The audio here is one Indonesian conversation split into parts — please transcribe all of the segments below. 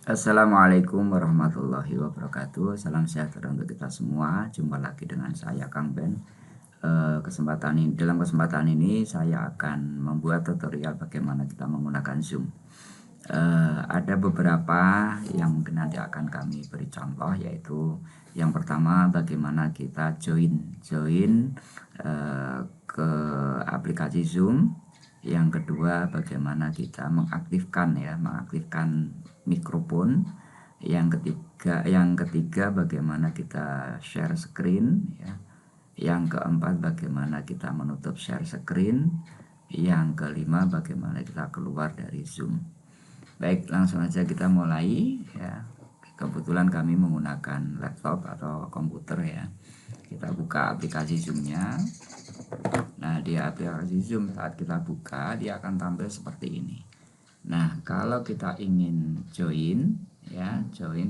Assalamualaikum warahmatullahi wabarakatuh. Salam sejahtera untuk kita semua. Jumpa lagi dengan saya Kang Ben. Dalam kesempatan ini saya akan membuat tutorial bagaimana kita menggunakan Zoom. Ada beberapa yang mungkin nanti akan kami beri contoh, yaitu yang pertama bagaimana kita join ke aplikasi Zoom. Yang kedua bagaimana kita mengaktifkan mikrofon. Yang ketiga bagaimana kita share screen ya. Yang keempat bagaimana kita menutup share screen. Yang kelima bagaimana kita keluar dari Zoom. Baik, langsung aja kita mulai ya. Kebetulan kami menggunakan laptop atau komputer ya. Kita buka aplikasi Zoom-nya. Nah, di aplikasi Zoom saat kita buka dia akan tampil seperti ini. Nah, kalau kita ingin join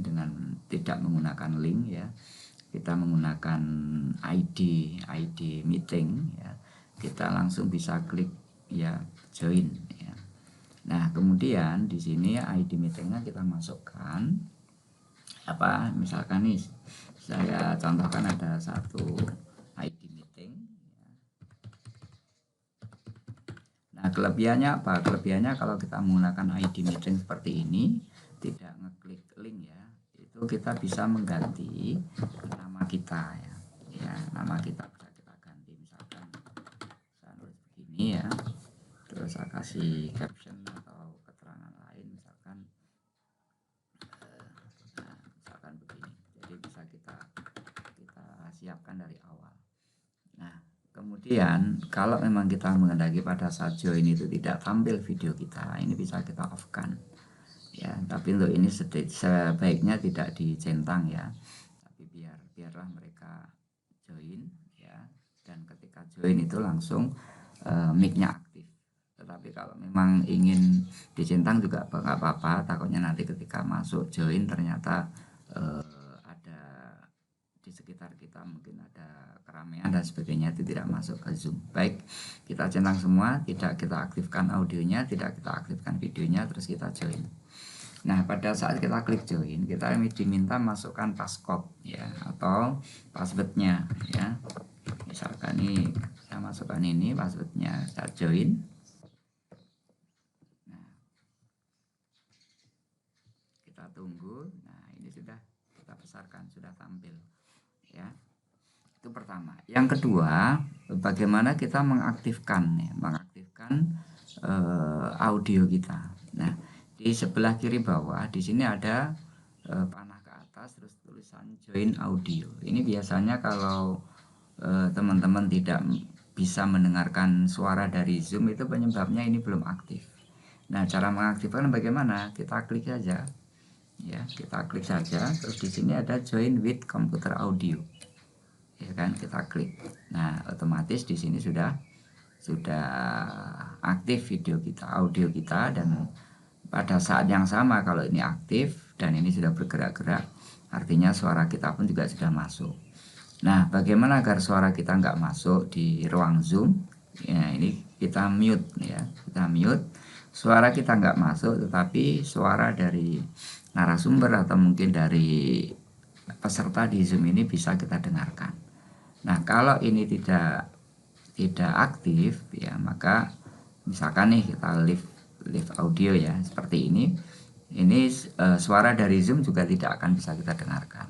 dengan tidak menggunakan link ya, kita menggunakan ID meeting ya, kita langsung bisa klik ya join ya. Nah, kemudian di sini ID meetingnya kita masukkan misalkan nih saya contohkan ada satu ID meeting. Nah, kelebihannya apa? Kelebihannya kalau kita menggunakan ID meeting seperti ini, tidak ngeklik link ya, itu kita bisa mengganti nama kita ya. Ya, nama kita bisa kita ganti, misalkan saya nulis begini ya, terus saya kasih caption atau keterangan lain, misalkan begini. Jadi bisa kita siapkan dari awal. Nah, kemudian kalau memang kita menghendaki pada saat join itu tidak tampil video kita, ini bisa kita off kan ya. Tapi untuk ini sebaiknya tidak dicentang ya. Tapi biarlah mereka join ya. Dan ketika join itu langsung mic-nya aktif. Tetapi kalau memang ingin dicentang juga nggak apa-apa. Takutnya nanti ketika masuk join ternyata ada di sekitar kita mungkin ada keramaian dan sebagainya, itu tidak masuk ke Zoom. Baik, kita centang semua, tidak kita aktifkan audionya, tidak kita aktifkan videonya, terus kita join. Nah, pada saat kita klik join, kita diminta masukkan passcode ya atau passwordnya ya. Misalkan ini saya masukkan ini passwordnya, saya join. Nah, kita tunggu. Nah, ini sudah kita besarkan, sudah tampil ya. Itu pertama. Yang kedua, bagaimana kita mengaktifkan audio kita. Nah, di sebelah kiri bawah di sini ada panah ke atas terus tulisan join audio. Ini biasanya kalau teman-teman tidak bisa mendengarkan suara dari Zoom, itu penyebabnya ini belum aktif. Nah, cara mengaktifkan bagaimana? Kita klik saja. Ya, kita klik saja terus di sini ada join with computer audio. Ya kan, kita klik. Nah, otomatis di sini sudah aktif video kita, audio kita, dan pada saat yang sama kalau ini aktif dan ini sudah bergerak-gerak, artinya suara kita pun juga sudah masuk. Nah, bagaimana agar suara kita nggak masuk di ruang Zoom? Ya, ini kita mute ya, kita mute. Suara kita nggak masuk, tetapi suara dari narasumber atau mungkin dari peserta di Zoom ini bisa kita dengarkan. Nah, kalau ini tidak aktif ya, maka misalkan nih kita live audio ya seperti ini suara dari Zoom juga tidak akan bisa kita dengarkan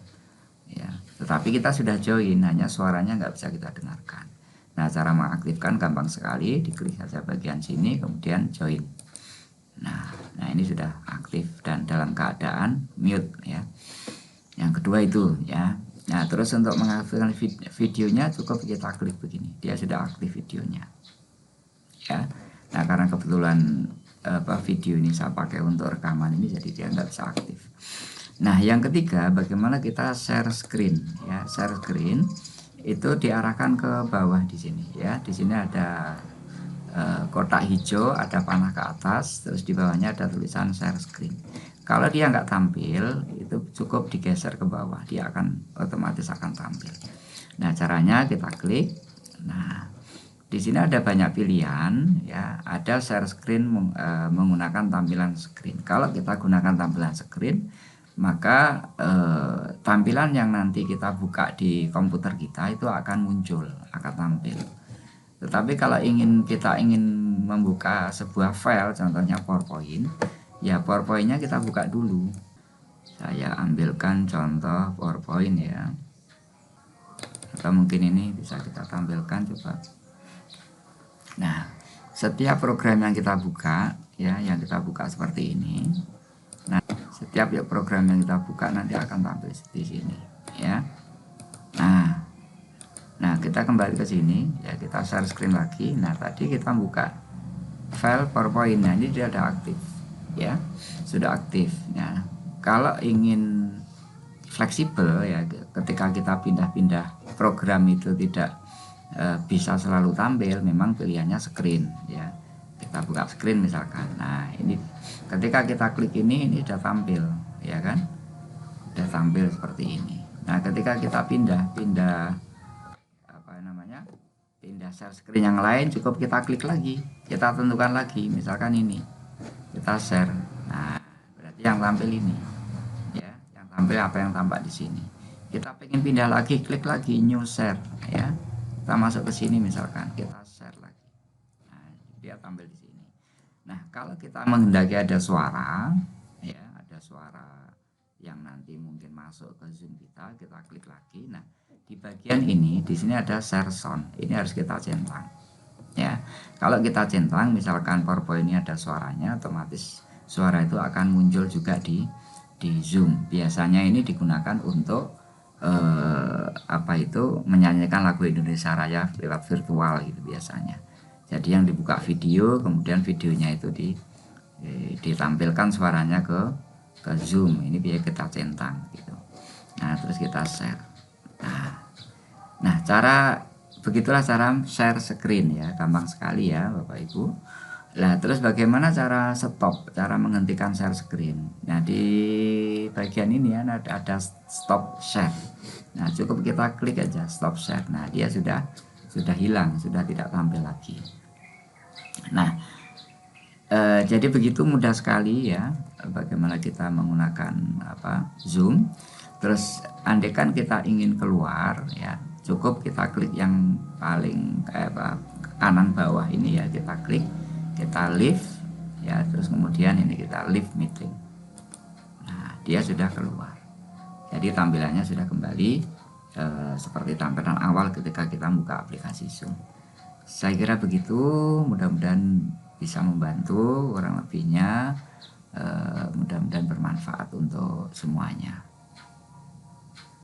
ya, tetapi kita sudah join, hanya suaranya nggak bisa kita dengarkan. Nah, cara mengaktifkan gampang sekali, diklik saja bagian sini kemudian join. Nah ini sudah aktif dan dalam keadaan mute ya. Yang kedua itu ya. Nah, terus untuk mengaktifkan videonya cukup kita klik begini, dia sudah aktif videonya ya. Nah, karena kebetulan video ini saya pakai untuk rekaman ini, jadi dia nggak bisa aktif. Nah, yang ketiga bagaimana kita share screen ya. Share screen itu diarahkan ke bawah di sini ya. Di sini ada kotak hijau, ada panah ke atas, terus di bawahnya ada tulisan share screen. Kalau dia nggak tampil, itu cukup digeser ke bawah, dia otomatis akan tampil. Nah, caranya kita klik. Nah, Di sini ada banyak pilihan ya, ada share screen menggunakan tampilan screen. Kalau kita gunakan tampilan screen, maka tampilan yang nanti kita buka di komputer kita itu akan muncul, akan tampil. Tetapi kalau kita ingin membuka sebuah file, contohnya PowerPoint, ya PowerPoint-nya kita buka dulu. Saya ambilkan contoh PowerPoint ya, atau mungkin ini bisa kita tampilkan coba. Nah, setiap program yang kita buka ya, yang kita buka seperti ini. Nah, setiap program yang kita buka nanti akan tampil di sini ya. Nah, kita kembali ke sini ya, kita share screen lagi. Nah, tadi kita buka file PowerPoint. Nah, ini dia ada aktif ya, sudah aktif. Nah, kalau ingin fleksibel ya, ketika kita pindah-pindah program itu tidak bisa selalu tampil, memang pilihannya screen ya. Kita buka screen misalkan. Nah, ini ketika kita klik ini sudah tampil ya kan, sudah tampil seperti ini. Nah, ketika kita pindah share screen yang lain, cukup kita klik lagi, kita tentukan lagi, misalkan ini kita share. Nah, berarti yang tampil ini ya, yang tampil apa yang tampak di sini. Kita pengen pindah lagi, klik lagi new share ya, kita masuk ke sini misalkan, kita share lagi. Nah, dia tampil di sini. Nah, kalau kita menghendaki ada suara ya, ada suara yang nanti mungkin masuk ke Zoom kita klik lagi. Nah, di bagian ini, di sini ada share sound. Ini harus kita centang. Ya, kalau kita centang, misalkan PowerPoint ini ada suaranya, otomatis suara itu akan muncul juga di Zoom. Biasanya ini digunakan untuk menyanyikan lagu Indonesia Raya lewat virtual gitu biasanya. Jadi yang dibuka video, kemudian videonya itu ditampilkan suaranya ke Zoom. Ini biar kita centang gitu. Nah, terus kita share. Nah, begitulah cara share screen ya, gampang sekali ya Bapak Ibu. Nah, terus bagaimana cara stop, cara menghentikan share screen? Nah, di bagian ini ya ada stop share. Nah, cukup kita klik aja stop share. Nah, dia sudah hilang, sudah tidak tampil lagi. Nah, jadi begitu mudah sekali ya bagaimana kita menggunakan Zoom. Terus andaikan kita ingin keluar ya, cukup kita klik yang paling kanan bawah ini ya, kita klik, kita leave ya, terus kemudian ini kita leave meeting. Nah, dia sudah keluar. Jadi tampilannya sudah kembali seperti tampilan awal ketika kita buka aplikasi Zoom. Saya kira begitu, mudah-mudahan bisa membantu, kurang lebihnya mudah-mudahan bermanfaat untuk semuanya.